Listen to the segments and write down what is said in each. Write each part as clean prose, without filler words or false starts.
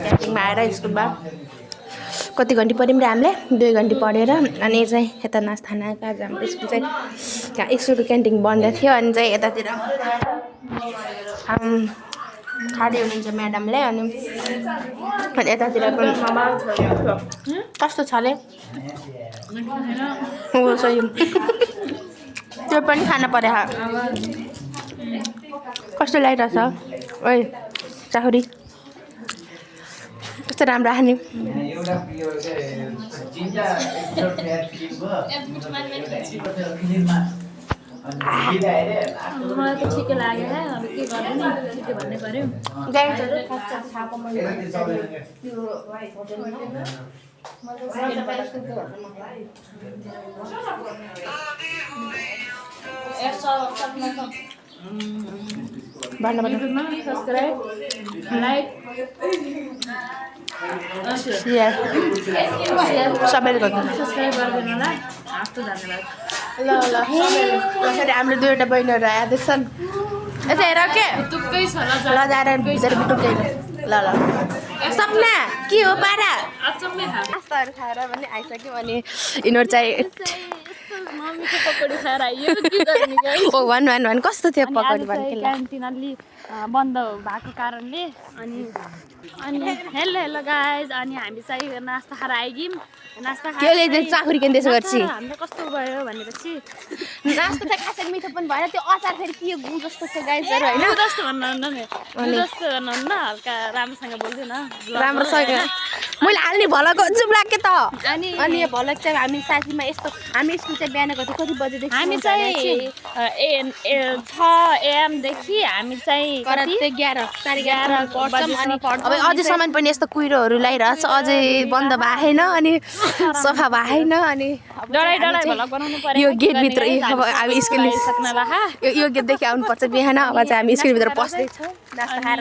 क्याम्पिङमा आएर स्कुलमा कति घन्टी पढ्यौँ र हामीले 2 घन्टी पढेर अनि चाहिँ यता नास्ताना आज हाम्रो स्कुल चाहिँ स्कुलको क्यान्टिन बन्द थियो अनि चाहिँ यतातिर खाँदै हुनुहुन्छ म्याडमले अनि यतातिर पनि कस्तो छ ले हो सही त्यो पनि खान पर्यो कस्तो लागिरहेछ ओइ चाखुरी कस्तो राम्रो खाने मलाई त ठिकै लाग्यो है अब के गर्दैन ठिकै भन्ने पर्यो गाइजहरु खाजा खाएको मैले सब्सक्राइब लाइक सबैले गर्नु सब्सक्राइब गरिदिनु होला हस्तो धन्यवाद ल ल हाम्रो दुईवटा बहिनीहरू आउँदैछन् यता हेर के टुक्कै छ ल जाएर भित्र बिटुक्दैन ल सपना के हो पारा अचम्मै खा नास्ताहरू खाएर पनि आइसक्यौँ अनि यिनीहरू चाहिँ मम्मीको पकौडी खाएर आइयो के गर्ने गाइस ओ भन कस्तो थियो पकौडी भन के क्यान्टिन अलि बन्द भएको कारणले अनि हेलो गाइज अनि हामी चाहिँ नास्ता खाएर आइगयौँ नास्ता केले चाहिँ चाखुरी किन त्यसो गर्छ हाम्रो कस्तो भयो भनेपछि नास्ता चाहिँ खासै मिठो पनि भएन त्यो अचार फेरि के गु जस्तो छ गाइजहरु हैन जस्तो भन्नुहुन्न नि जस्तो भन्नुहुन्न हल्का राम्रोसँग बोल्दिन राम्रोसँग मैले हाल्ने भलको चुप लाग्यो त अनि यो भलक चाहिँ हामी साथीमा यस्तो हामी स्कुल चाहिँ बिहान गएको कति बजेदेखि हामी चाहिँ 6 AM देखि हामी चाहिँ कति 11 पढ्छौँ अनि अब अझैसम्म पनि यस्तो कुहिरोहरू लागिरहेछ अझै बन्द भएन अनि सफा भएन अनि डराइ भलक बनाउनु पर्यो यो गेट भित्र अब हामी स्कुल सक्नला यो गेटदेखि आउनुपर्छ बिहान अब चाहिँ हामी स्कुल भित्र पस्दै छौँ नास्ता खाएर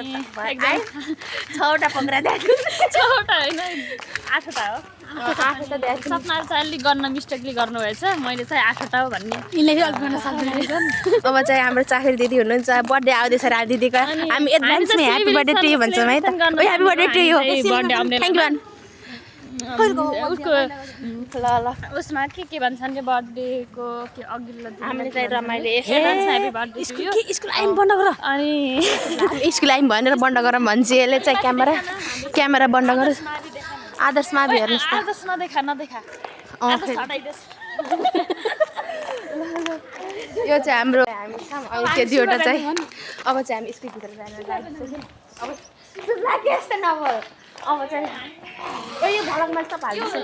6वटा पक्रा दिएको 6वटा हैन 8वटा हो सपना चाहिँ अलिक गर्न मिस्टेकली गर्नुभएछ मैले चाहिँ 8वटा हो भन्ने यिनले अलिक गर्न सक्दैन अब चाहिँ हाम्रो चाखरी दिदी हुनुहुन्छ बर्थडे आउँदैछ र दिदीको हामी एडभान्समै ह्यापी बर्थडे टु यु भन्छौँ है त happy birthday to you birthday आउने थ्याङ्क यू उसको ल उसमा के भन्छन् के बर्थडेको के अघिल्लो दिन हामीले चाहिँ रमाइलो ह्यापी बर्थडे स्कुल आइम बन्द गर अनि स्कुल आइम भनेर बन्द गरौँ भन्छ यसले चाहिँ क्यामेरा बन्द गर आदर्शमा हेर्नुहोस् त आदर्श नदेखा यो चाहिँ हाम्रो हामी छौँ अब त्यो दुईवटा चाहिँ अब चाहिँ हामी स्कुलभित्र जान लागिसक्यौँ अब लाग्यो यस्तो नभए अब चाहिँ यो भलकमा सब हाल्दैछ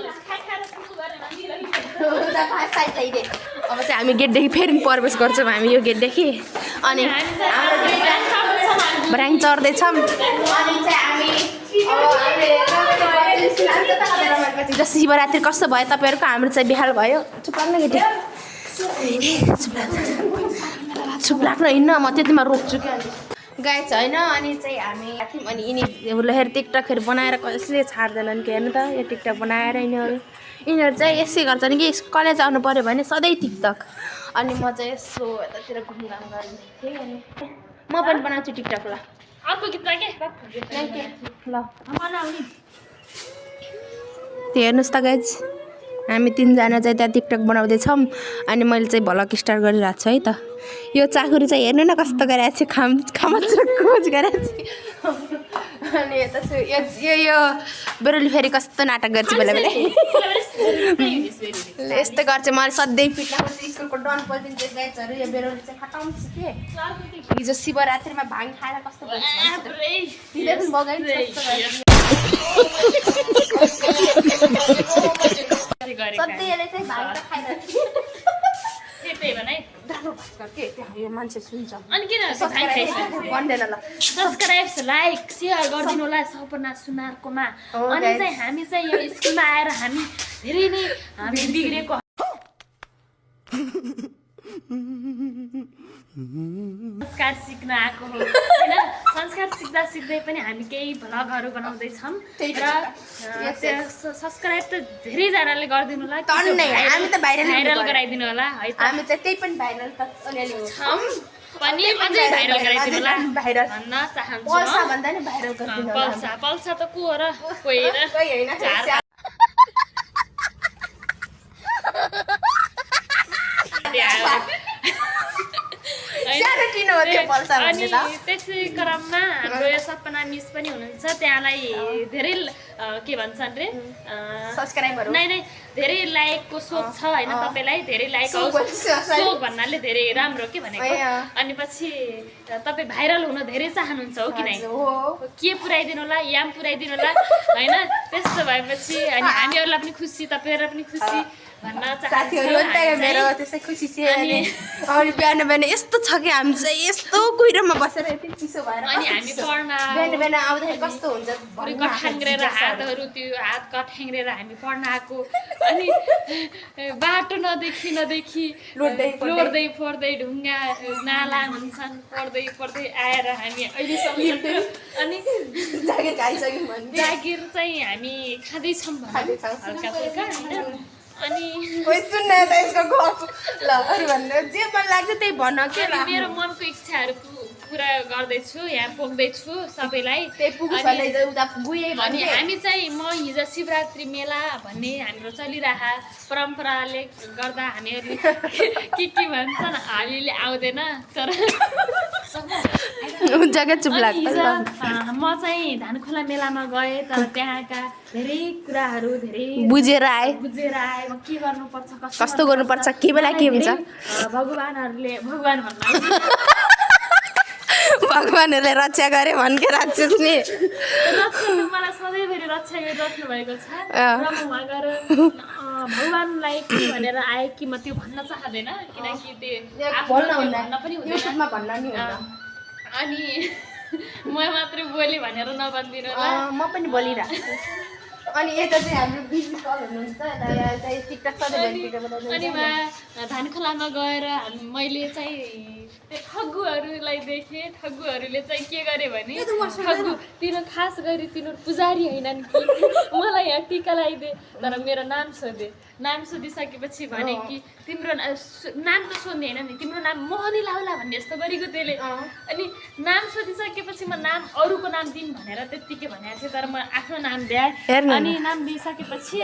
अब चाहिँ हामी गेटदेखि फेरि प्रवेश गर्छौँ हामी यो गेटदेखि अनि भर्याङ चढ्दैछौँ अनि चाहिँ हामी शिवरात्रि कस्तो भयो तपाईँहरूको हाम्रो चाहिँ बिहाल भयो चुप लाग्न केटी चुप लाग्न हिँड्न म त्यतिमा रोक्छु क्या गाई छ होइन अनि चाहिँ हामी थियौँ अनि यिनीहरू टिकटकहरू बनाएर कसैले छाड्दैनन् कि हेर्नु त यो टिकटक बनाएर यिनीहरू चाहिँ यसै गर्छन् कि कलेज आउनु पऱ्यो भने सधैँ टिकटक अनि म चाहिँ यसो यतातिर घुमघाम गर्ने थिएँ अनि म पनि बनाउँछु टिकटक ल अर्को गीत के ल त्यो हेर्नुहोस् त गाइज हामी 3जना चाहिँ त्यहाँ टिकटक बनाउँदैछौँ अनि मैले चाहिँ भलक स्टार्ट गरिरहेको छु है त यो चाखुरी चाहिँ हेर्नु न कस्तो गरिरहेको छु खोज गरिरहेको छु अनि यता यो बेरोली फेरि कस्तो नाटक गर्छु बेला बेला यस्तो गर्छ मैले सधैँ पिट्लाको स्कुलको डन पल्टिन्छ गाइजहरू यो बेरोली चाहिँ खटाउँछु के हिजो शिवरात्रिमा भाङ खाएर कस्तो मान्छे सुन्छ अनि किन सब्सक्राइब लाइक सेयर गरिदिनु होला सपना सुनारकोमा अनि चाहिँ हामी चाहिँ यो स्कुलमा आएर हामी धेरै नै हामी बिग्रेको संस्कार सिक्न आएको हो हैन संस्कार सिक्दा सिक्दै पनि हामी केही भ्लगहरू बनाउँदैछौँ र सब्सक्राइब त धेरै जनाले गरिदिनु होला हामी त भाइरल गराइदिनु होला है त हामी चाहिँ त्यही पनि भाइरल त अलिअलि छौँ पनि अझै भाइरल गराइदिनु होला भाइरल भन्न चाहन्छु पल्सा भन्दा नि भाइरल गरिदिनु होला पल्सा त को हो र कोही होइन सानोटिनो हो त्यो पल्सा भन्ने त अनि त्यसै क्रममा हाम्रो यो सपना मिस पनि हुनुहुन्छ त्यहाँलाई धेरै के भन्छन् रे सब्स्क्राइबरहरु नै धेरै लाइकको सोच छ हैन तपाईलाई धेरै लाइक सोच भन्नाले धेरै राम्रो के भनेको अनि पछि तपाई भाइरल हुन धेरै चाहनुहुन्छ हो कि नै के पुराइदिनु होला याम पुराइदिनु होला हैन त्यस्तो भएपछि अनि हामीहरुलाई पनि खुसी तपाईहरुलाई पनि खुसी भन्न साथीहरु त्यही मेरो त्यसै खुसी छ अनि बिहान बिहान यस्तो छ कि हामी चाहिँ यस्तो कुइरोमा बसेर यति चिसो भएर अनि हामी पढ्न बिहान बिहान आउँदाखेरि कस्तो हुन्छ कठ्याङ्ग्रेर हातहरु त्यो हात कठ्याङ्ग्रेर हामी पढ्न आएको अनि बाटो नदेखि लोड्दै फोड्दै ढुङ्गा नाला हुन्छन् पढ्दै आएर हामी अहिलेसम्म अनि जागिर चाहिँ हामी खाँदैछौँ हल्का फुल्का होइन अनि सुन्न त यसको गफ ल अरु भन्नु जे मन लाग्छ त्यही भन्न के मेरो मनको इच्छाहरु पुरा गर्दैछु यहाँ पोख्दैछु सबैलाई त्यही पुग्छ भने उता बुयै अनि हामी चाहिँ म हिजो शिवरात्रि मेला भन्ने हाम्रो चलिरहा परम्पराले गर्दा हामीहरु के भन्छन् हामीले आउँदैन तर जग्गा चुप लाग्छ म चाहिँ धानखोला मेलामा गए तर त्यहाँका धेरै कुराहरु धेरै बुझेर आए म के गर्नुपर्छ कस्तो गर्नुपर्छ के बेला के हुन्छ भगवानहरुले भगवान भन्नु भगवानहरुले रक्षा गरे भन्के राक्षस नि मलाई सधैँभरि रक्षा गरिराख्नु भएको छ र म उहाँ गएर भगवानलाई के भनेर आए कि म त्यो भन्न चाहदैन किनकि त्यो भन्न पनि युट्युबमा भन्न नि हुन्छ अनि म मात्रै बोले भनेर नभन्दिनु होला म पनि बोलिरहेको अनि यता चाहिँ हाम्रो बिजी कल हुनुहुन्छ टिकटक अनि धानखोलामा गएर मैले चाहिँ त्यो ठग्गुहरूलाई देखेँ ठग्गुहरूले चाहिँ के गरे भने ठग्गु तिनीहरू खास गरी तिनीहरू पुजारी होइनन् कि मलाई यहाँ टिका लगाइदिए तर मेरो नाम सोधे नाम सोधिसकेपछि भने कि तिम्रो नाम त सोध्ने होइन नि तिम्रो नाम मोहनी लाउला भन्ने जस्तो गरेको त्यसले अनि नाम सोधिसकेपछि म नाम अरूको नाम दिउँ भनेर त्यत्तिकै भनेको थिएँ तर म आफ्नो नाम दिएँ अनि नाम दिइसकेपछि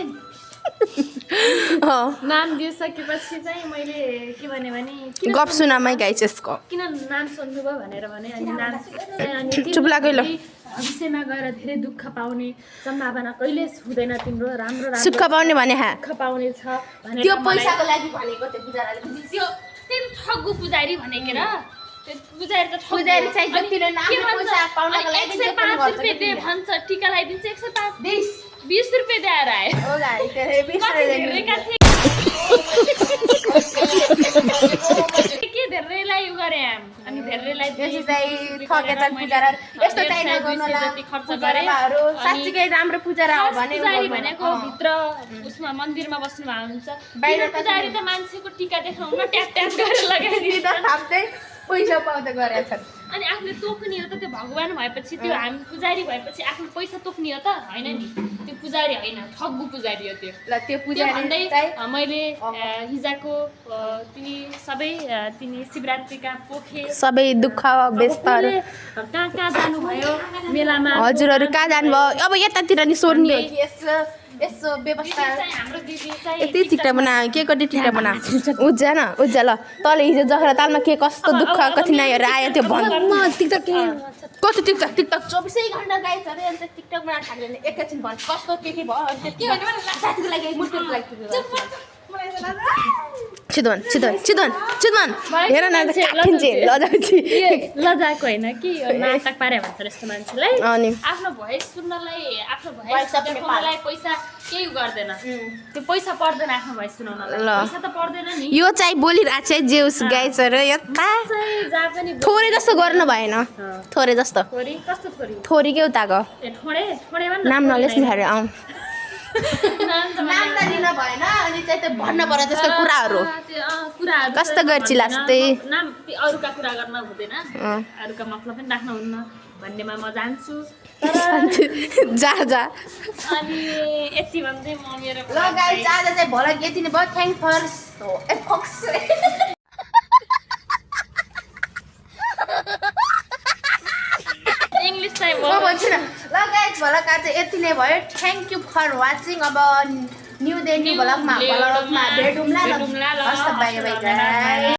नाम दिइसकेपछि चाहिँ मैले के भने गफ सुनामै गाइस यसको किन नाम सोध्नुभयो भनेर भने अनि नाम चुप लाग्यो ल भविष्यमा गएर धेरै दुःख पाउने सम्भावना कहिले हुँदैन तिम्रो राम्रो सुख पाउने भने दुःख पाउने छ भनेर त्यो पैसाको लागि भनेको त्यो पुजारीले त्यो ठग्गु पुजारी भनेको र पुजारी त पुजारी चाहिँ जतिले नाम पैसा पाउनको लागि 105 रुपैयाँ दे भन्छ टिका लगाइदिन्छ 105 20 रुपैयाँ दिएर आए हो गाडी के 20 धेरैलाई उ गरे अनि धेरैलाई यसै चाहिँ ठगेछन् पुजारा यस्तो चाहिँ नगर्नुला खर्च गरेहरू साच्चै राम्रो पुजारा हो भने पुजारी भनेको भित्र उसमा मन्दिरमा बस्नु भएको हुन्छ बाहिर पुजारी त मान्छेको टिका देखाउन ट्याप ट्याप गरेर लगाइदिन्छ थाप्दै पैसा पाउँदै गरेछन् अनि आफूले तोक्ने हो त त्यो भगवान भएपछि त्यो हामी पुजारी भएपछि आफ्नो पैसा तोक्ने हो त हैन नि त्यो पुजारी हैन ठग्गु पुजारी हो त्यो ल त्यो पुजारी चाहिँ मैले हिजोको तिनी शिवरात्रिका पोखे सबै दुःख व्यस्तहरु कहाँ जानु भयो मेलामा हजुरहरु कहाँ जानु भयो अब यतातिर नि सोध्ने हो कि यसो व्यवस्था हाम्रो दिदी चाहिँ यति टिकटक बना के कति टिकटक बना उज्जा न उज्जा ल तले हिजो जखरा तालमा के कस्तो दुःख कठिनाइहरु आयो त्यो भन् टिकटक कस्तो टिकटक 24 घण्टा गाइस अरे अन्त टिकटक बना थाल्दैन एकैछिन भन् कस्तो के भयो के भने साथीको लागि मुटुको लागि चिदवन हेर न काठिन्छे लजाको हैन कि नाटक पारे भन्छ यस्तो मान्छेलाई अनि आफ्नो भोइस सुन्नलाई आफ्नो भोइस देखाउनलाई पैसा केही गर्दैन त्यो पैसा पर्दैन आफ्नो भोइस सुनाउनलाई पैसा त पर्दैन नि यो चाहिँ बोलिरहेको छ जेउस गाइसहरु यता जहाँ पनि थोरै जस्तो गर्नु भएन थोरै जस्तो कस्तो थोरै के उताको ठोडे नाम नलेस् नि अरे आउँ नाम त लिन भएन अनि चाहिँ त्यो भन्न पर्यो त्यसको कुराहरु कस्तो गर्छि लास्टै नाम अरूका कुरा गर्न हुँदैन अरूका मतलब पनि राख्न हुन्न भन्नेमा म जान्छु जा अनि यति भन्दै म मेरो ल गाइस आज चाहिँ भला यति नै भयो थ्यांक फर चाहिँ म भन्छु न ल गाइज भलक आज यति नै भयो थ्याङ्क यू फर वाचिङ अब न्यू डे न्यू भलकमा भेटौँला ल हस् त बाई बाई गाइज